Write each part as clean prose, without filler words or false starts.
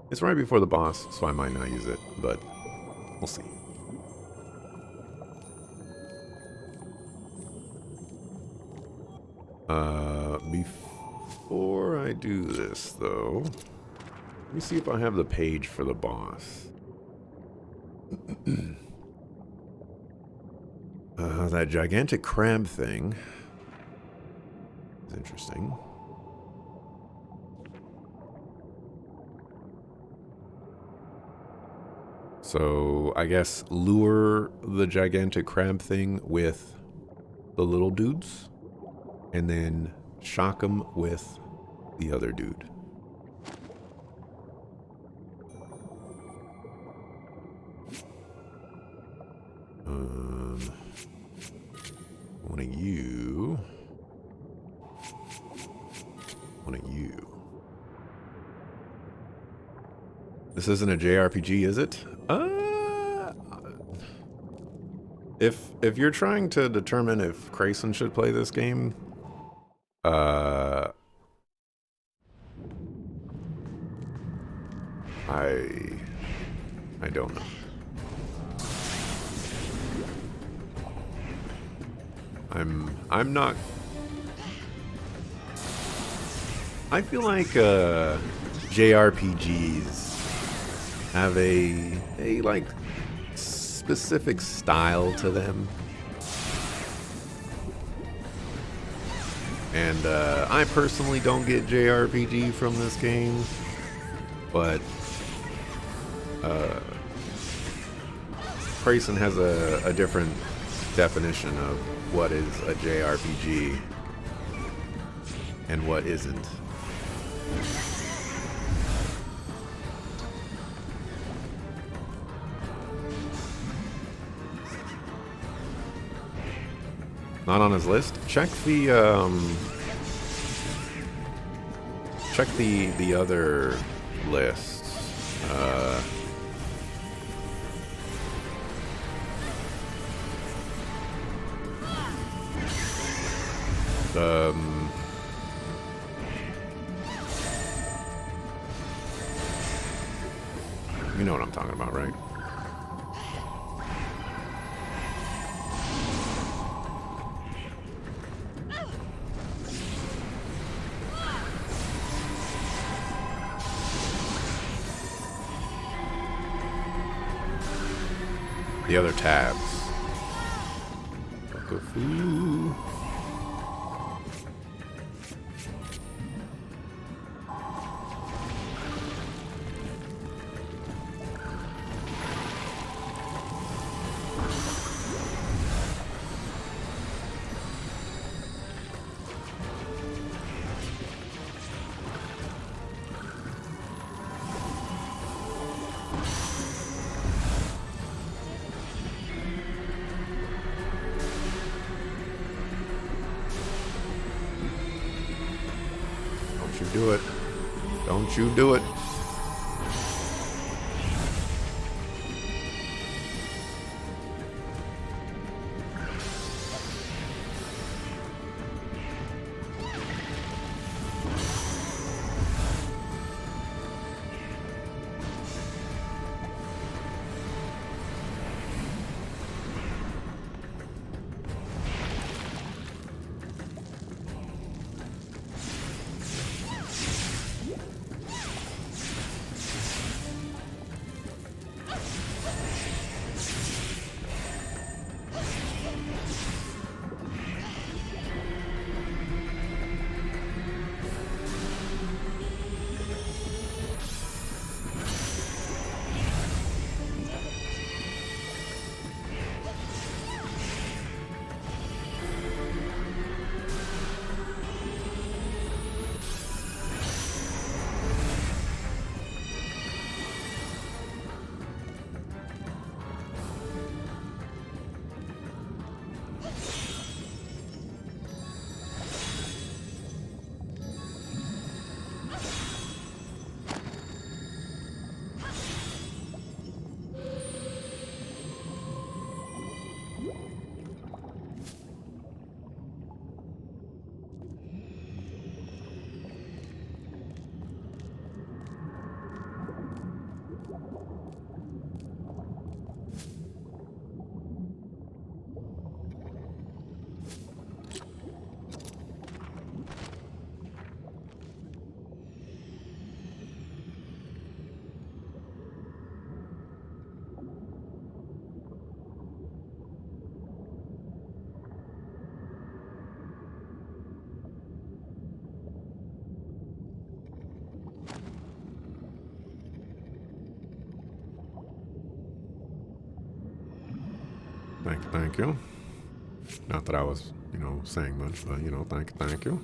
It's right before the boss, so I might not use it, but we'll see. Before I do this, though, let me see if I have the page for the boss. That gigantic crab thing is interesting. So, I guess lure the gigantic crab thing with the little dudes, and then shock them with the other dude. One of you. One of you. This isn't a JRPG, is it? If you're trying to determine if Grayson should play this game, I don't know. I'm not. I feel like JRPGs have a like specific style to them, and I personally don't get JRPG from this game, but Grayson has a different definition of what is a JRPG and what isn't. Not on his list. Check the other list. You know what I'm talking about, right? The other tabs. Go-foo. Don't you do it. Don't you do it. Thank you. Not that I was, saying much, but, thank you.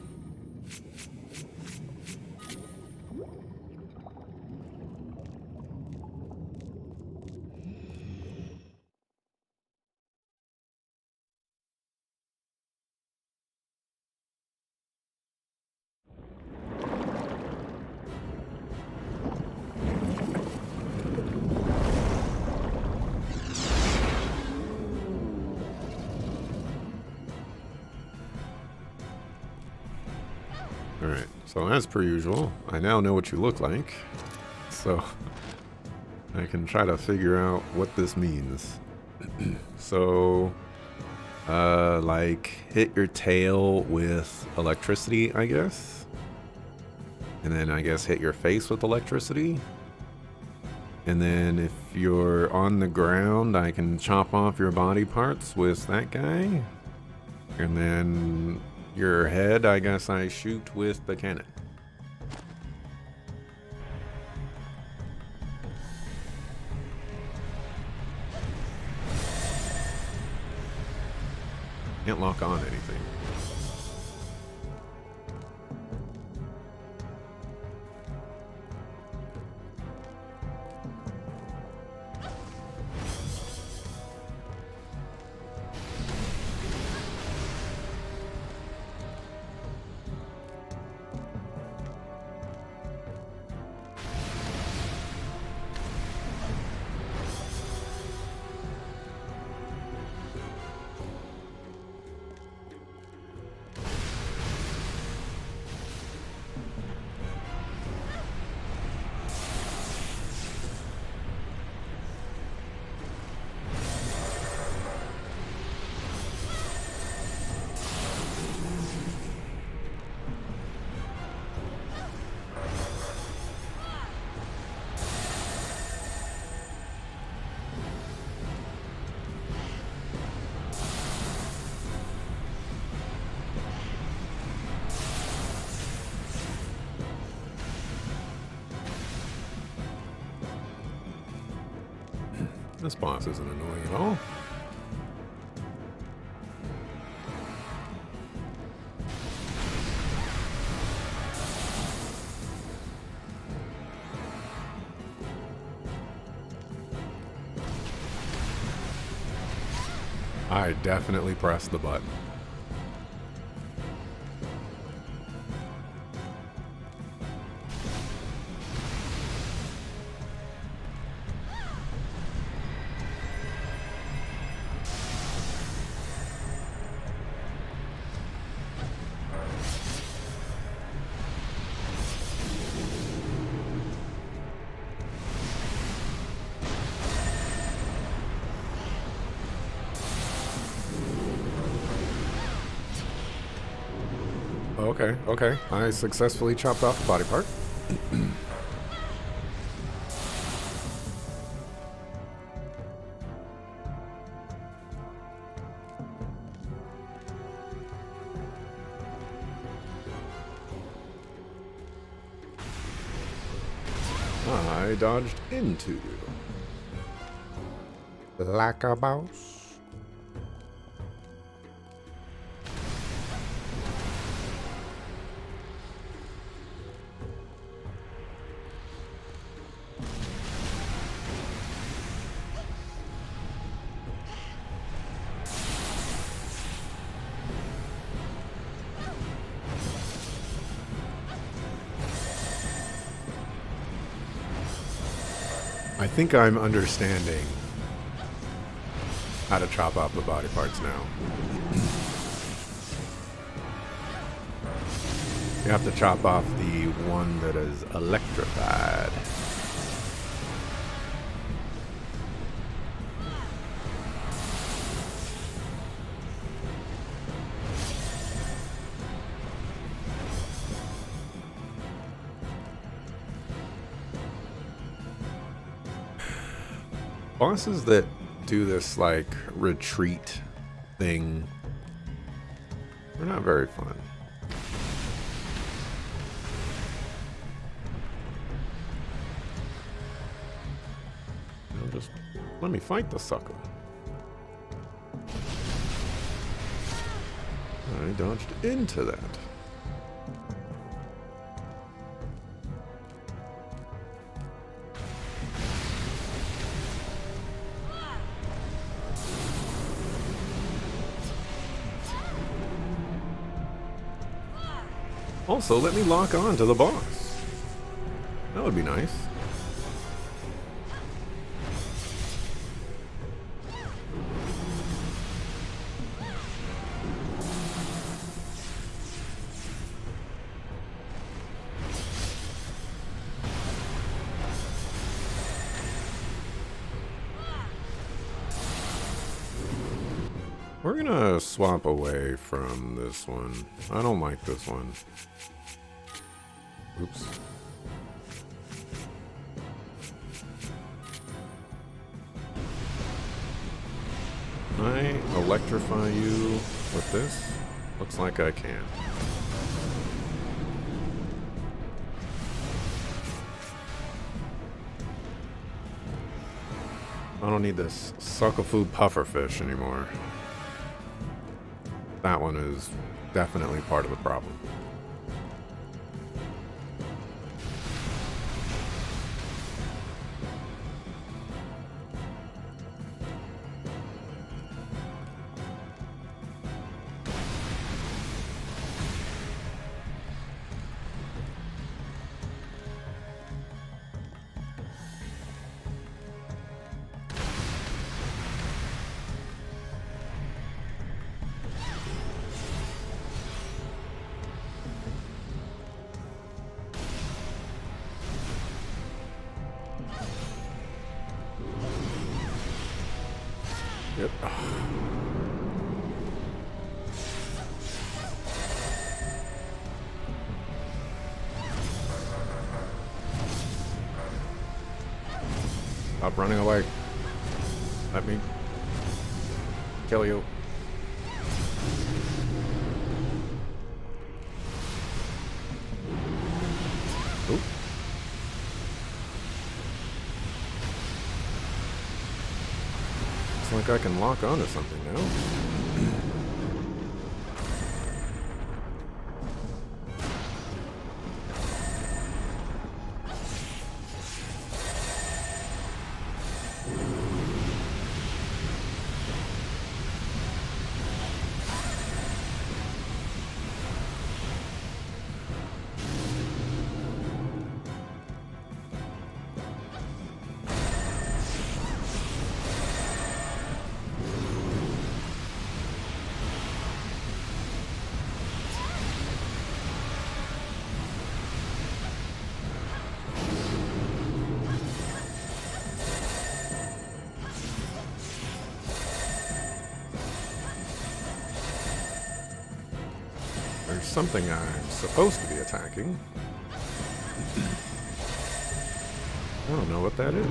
Alright, so as per usual, I now know what you look like. So, I can try to figure out what this means. So, like, hit your tail with electricity, I guess? And then, I guess, hit your face with electricity? And then, if you're on the ground, I can chop off your body parts with that guy? And then... your head, I guess I shoot with the cannon. Can't lock on anything. This boss isn't annoying at all. I definitely pressed the button. Okay. I successfully chopped off the body part. I dodged into like a boss. I think I'm understanding how to chop off the body parts now. You have to chop off the one that is electrified. Bosses that do this, like, retreat thing, they're not very fun. Just let me fight the sucker. dodged into that. Also, let me lock on to the boss. That would be nice. We're gonna swap away from this one. I don't like this one. Oops. Can I electrify you with this? Looks like I can. I don't need this suckle-food pufferfish anymore. That one is definitely part of the problem. Yep. Stop running away. Let me kill you. Oop. Looks like I can lock onto something now. There's something I'm supposed to be attacking. I don't know what that is.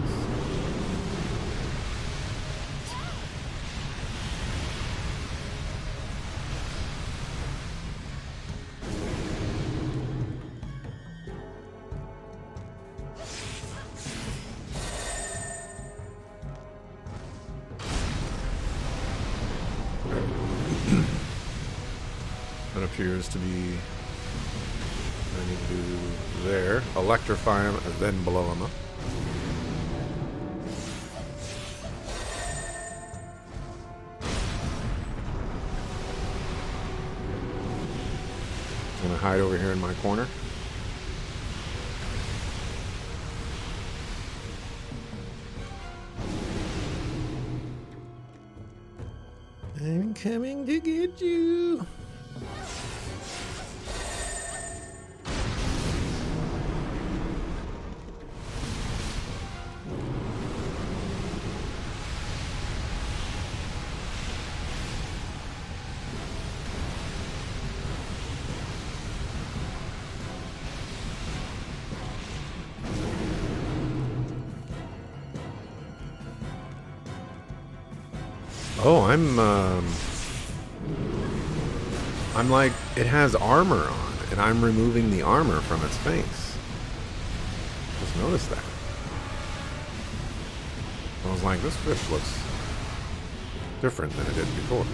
That appears to be... I need to do there. Electrify him and then blow him up. I'm gonna hide over here in my corner. I'm coming to get you. Oh, I'm like, it has armor on, and I'm removing the armor from its face. Just noticed that. I was like, this fish looks different than it did before.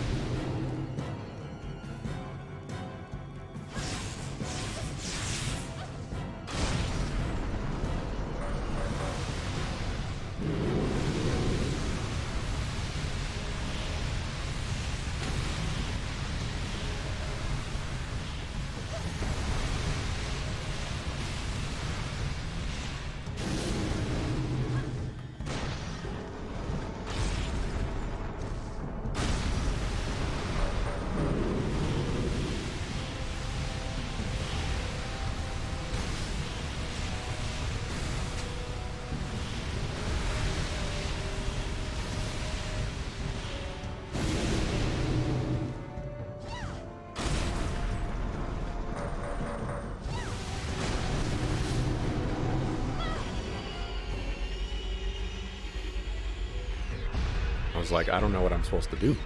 was like, I don't know what I'm supposed to do.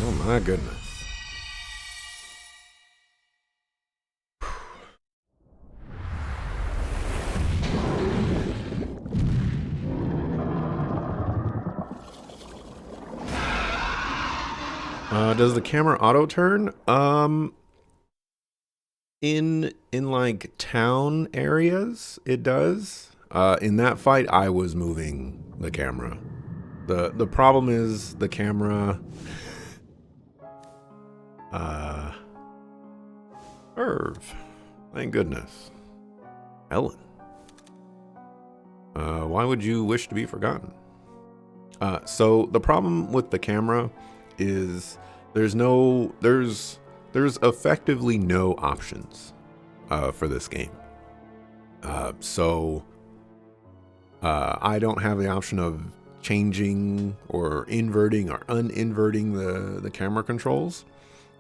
Oh my goodness. Does the camera auto turn? In like town areas, it does. In that fight, I was moving the camera. The problem is the camera. Irv. Thank goodness. Ellen. Why would you wish to be forgotten? So the problem with the camera is there's effectively no options for this game. So I don't have the option of changing or inverting or uninverting the camera controls.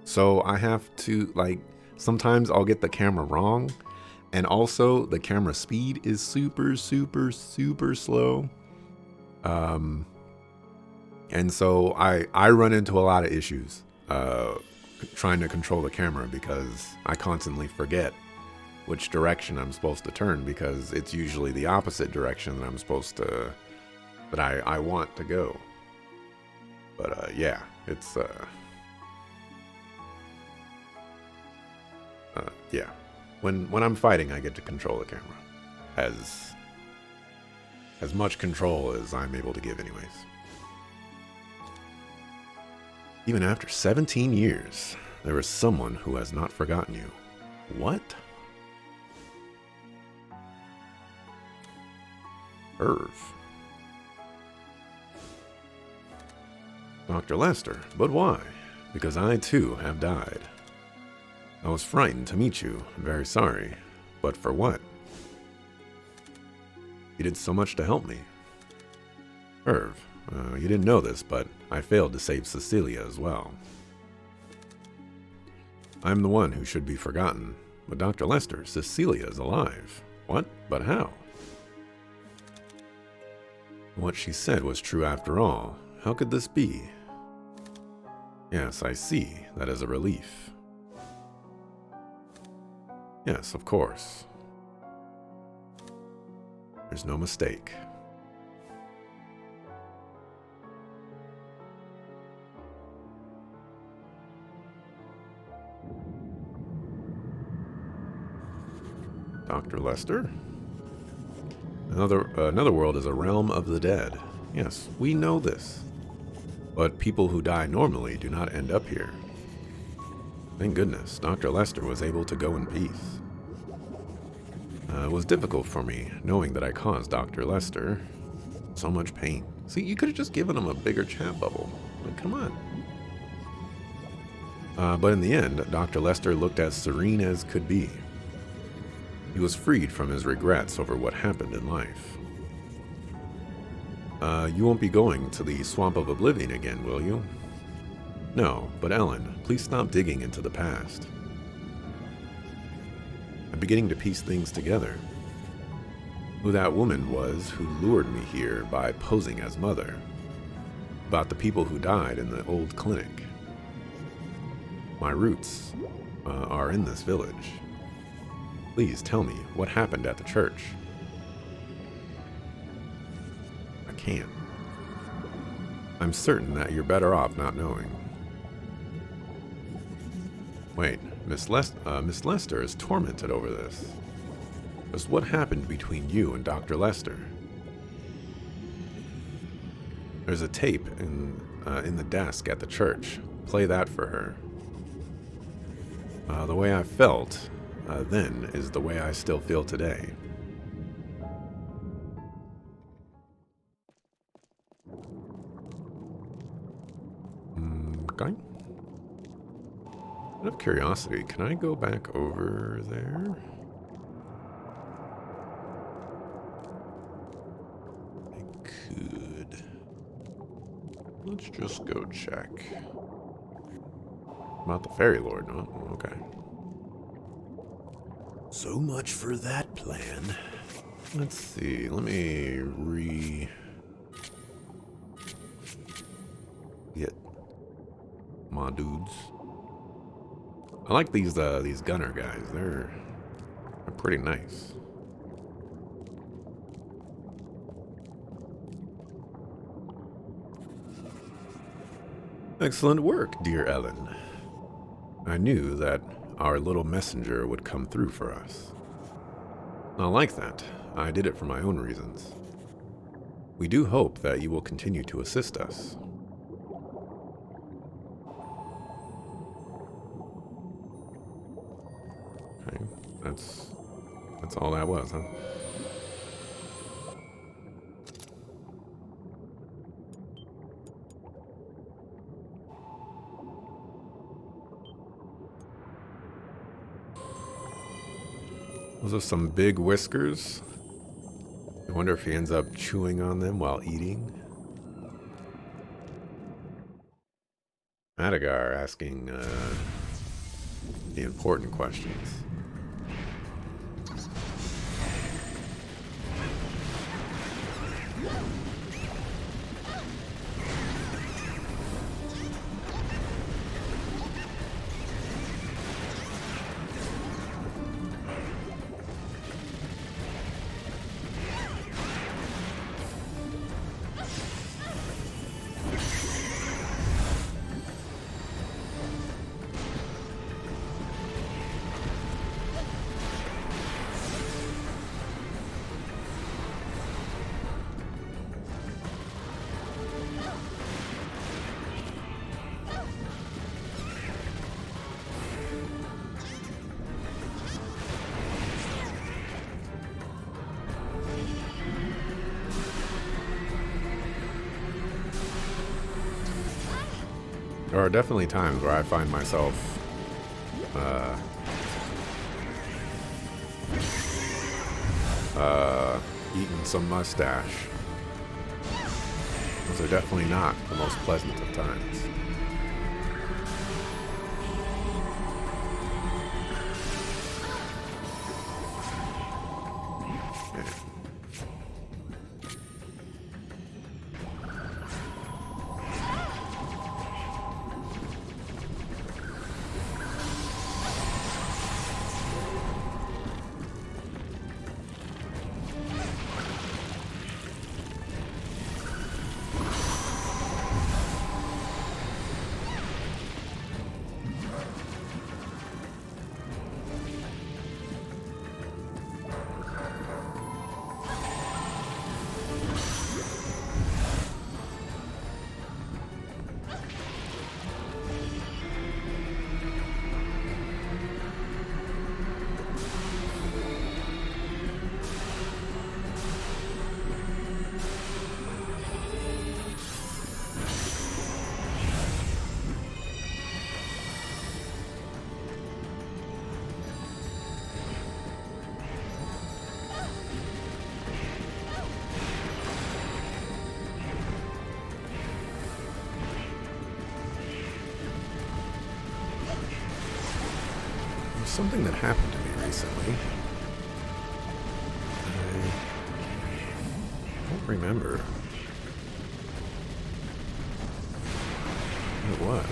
So I have to, like, sometimes I'll get the camera wrong. And also the camera speed is super, super, super slow. And so I run into a lot of issues trying to control the camera because I constantly forget which direction I'm supposed to turn because it's usually the opposite direction that I'm supposed to, that I want to go. But yeah, it's yeah. When I'm fighting, I get to control the camera as much control as I'm able to give anyways. Even after 17 years, there is someone who has not forgotten you. What? Irv. Dr. Lester, but why? Because I too have died. I was frightened to meet you, I'm very sorry. But for what? You did so much to help me. Irv, you didn't know this, but I failed to save Cecilia as well. I'm the one who should be forgotten. But Dr. Lester, Cecilia is alive. What? But how? What she said was true after all. How could this be? Yes, I see. That is a relief. Yes, of course. There's no mistake. Dr. Lester? Another world is a realm of the dead. Yes, we know this. But people who die normally do not end up here. Thank goodness, Dr. Lester was able to go in peace. It was difficult for me, knowing that I caused Dr. Lester so much pain. See, you could have just given him a bigger chat bubble. Like, come on. But in the end, Dr. Lester looked as serene as could be. He was freed from his regrets over what happened in life. You won't be going to the Swamp of Oblivion again, will you? No, but Ellen, please stop digging into the past. I'm beginning to piece things together. Who that woman was who lured me here by posing as mother. About the people who died in the old clinic. My roots are in this village. Please tell me what happened at the church. I can't. I'm certain that you're better off not knowing. Wait, Miss Lester is tormented over this. Just what happened between you and Dr. Lester? There's a tape in the desk at the church. Play that for her. The way I felt then is the way I still feel today. Okay. Out of curiosity, can I go back over there? I could. Let's just go check. About the Fairy Lord, no? Okay. So much for that plan. Let's see. Let me get my dudes. I like these gunner guys. They're pretty nice. Excellent work, dear Ellen. I knew that our little messenger would come through for us. I like that. I did it for my own reasons. We do hope that you will continue to assist us. Okay, that's all that was, huh? Those are some big whiskers. I wonder if he ends up chewing on them while eating. Madagar asking the important questions. There are definitely times where I find myself eating some mustache. Those are definitely not the most pleasant of times. Something that happened to me recently. I don't remember what it was.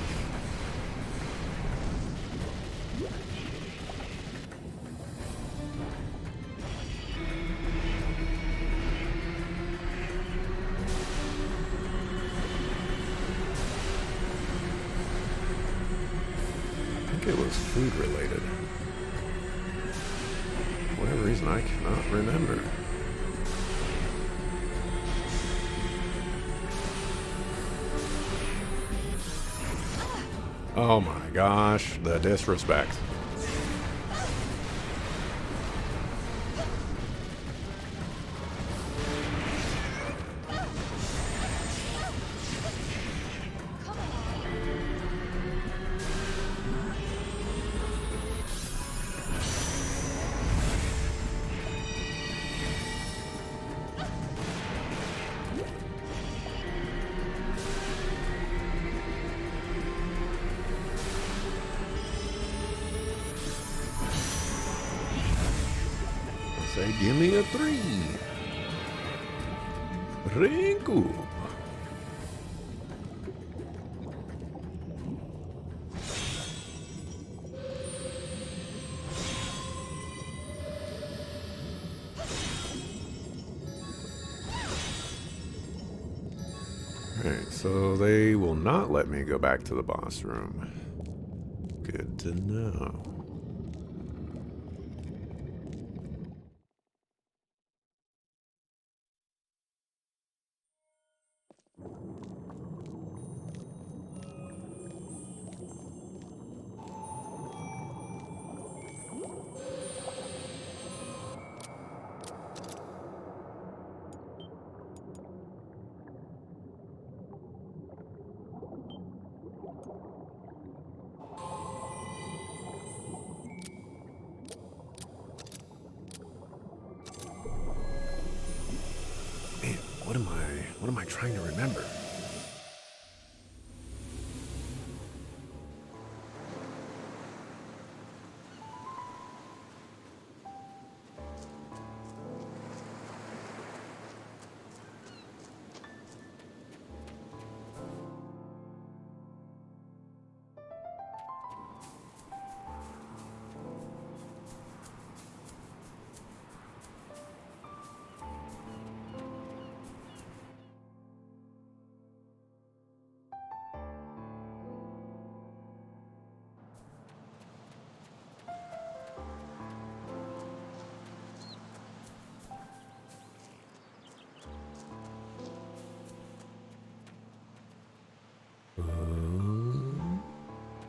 think it was food related. For whatever reason, I cannot remember. Oh my gosh, the disrespect. Say, give me a 3. Rinku. Alright, so they will not let me go back to the boss room. Good to know. Man, what am I trying to remember?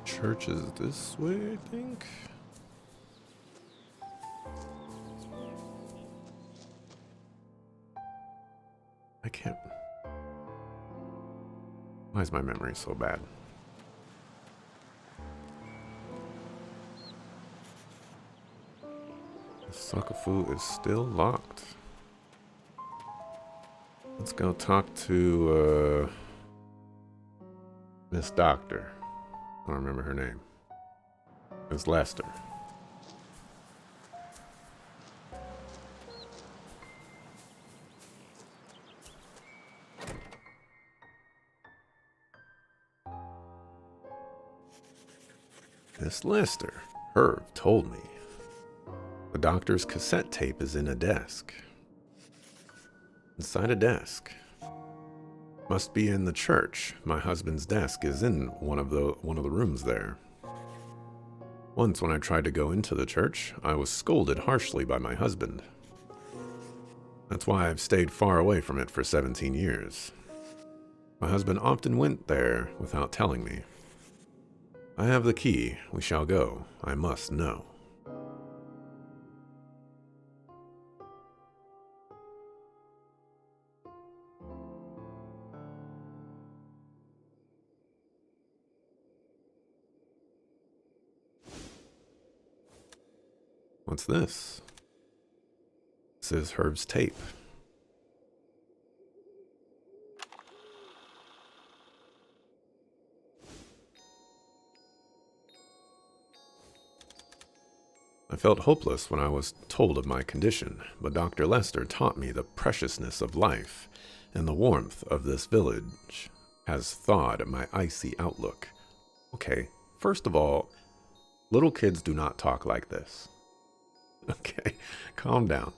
Church is this way, I think. I can't. Why is my memory so bad? The Sakafu is still locked. Let's go talk to Miss Doctor. I don't remember her name. It's Lester. Miss Lester, Herb told me. The doctor's cassette tape is in a desk. Inside a desk. Must be in the church. My husband's desk is in one of the rooms there. Once when I tried to go into the church, I was scolded harshly by my husband. That's why I've stayed far away from it for 17 years. My husband often went there without telling me. I have the key. We shall go. I must know. What's this? This is Herb's tape. I felt hopeless when I was told of my condition, but Dr. Lester taught me the preciousness of life, and the warmth of this village has thawed my icy outlook. Okay, first of all, little kids do not talk like this. Okay, calm down.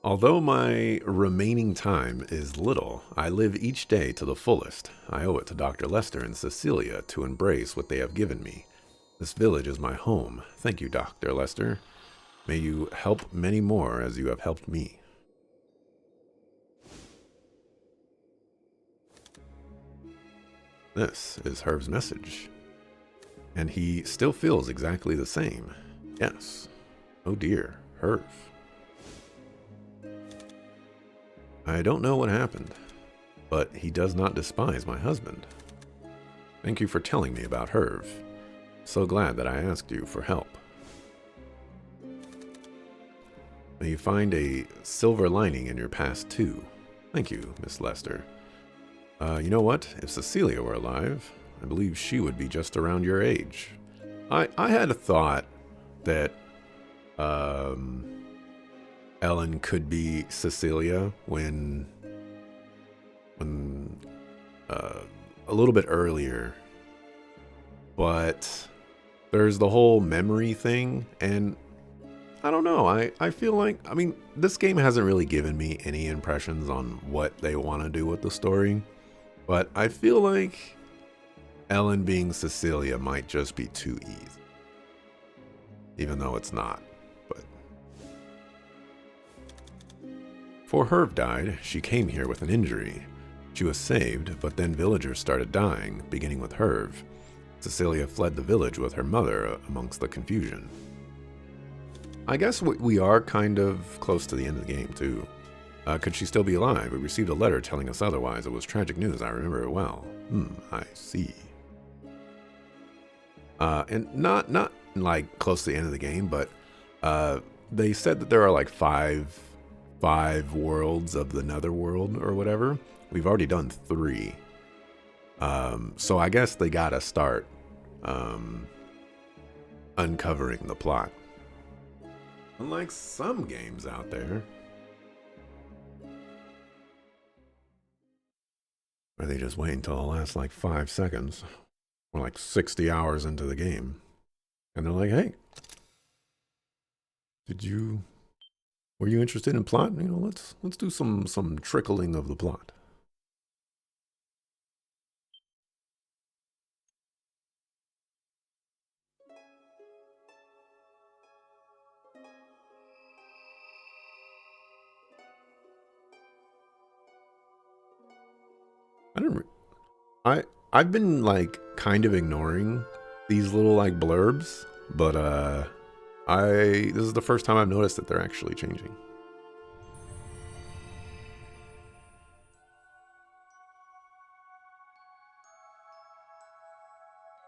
Although my remaining time is little, I live each day to the fullest. I owe it to Dr. Lester and Cecilia to embrace what they have given me. This village is my home. Thank you, Dr. Lester. May you help many more as you have helped me. This is Herv's message. And he still feels exactly the same. Yes. Oh dear, Herv. I don't know what happened, but he does not despise my husband. Thank you for telling me about Herv. So glad that I asked you for help. May you find a silver lining in your past too. Thank you, Miss Lester. You know what? If Cecilia were alive, I believe she would be just around your age. I had a thought that Ellen could be Cecilia when a little bit earlier, but there's the whole memory thing, and I don't know. I feel like, I mean, this game hasn't really given me any impressions on what they want to do with the story, but I feel like Ellen being Cecilia might just be too easy, even though it's not. But before Herv died, she came here with an injury. She was saved, but then villagers started dying, beginning with Herv. Cecilia fled the village with her mother amongst the confusion. I guess we are kind of close to the end of the game, too. Could she still be alive? We received a letter telling us otherwise. It was tragic news. I remember it well. I see. And not like close to the end of the game, but they said that there are like five worlds of the netherworld or whatever. We've already done 3. So I guess they gotta start uncovering the plot. Unlike some games out there, where they just wait until the last like 5 seconds, or like 60 hours into the game, and they're like, "Hey, were you interested in plot? You know, let's do some trickling of the plot." I didn't. I've been like kind of ignoring these little like blurbs, but this is the first time I've noticed that they're actually changing.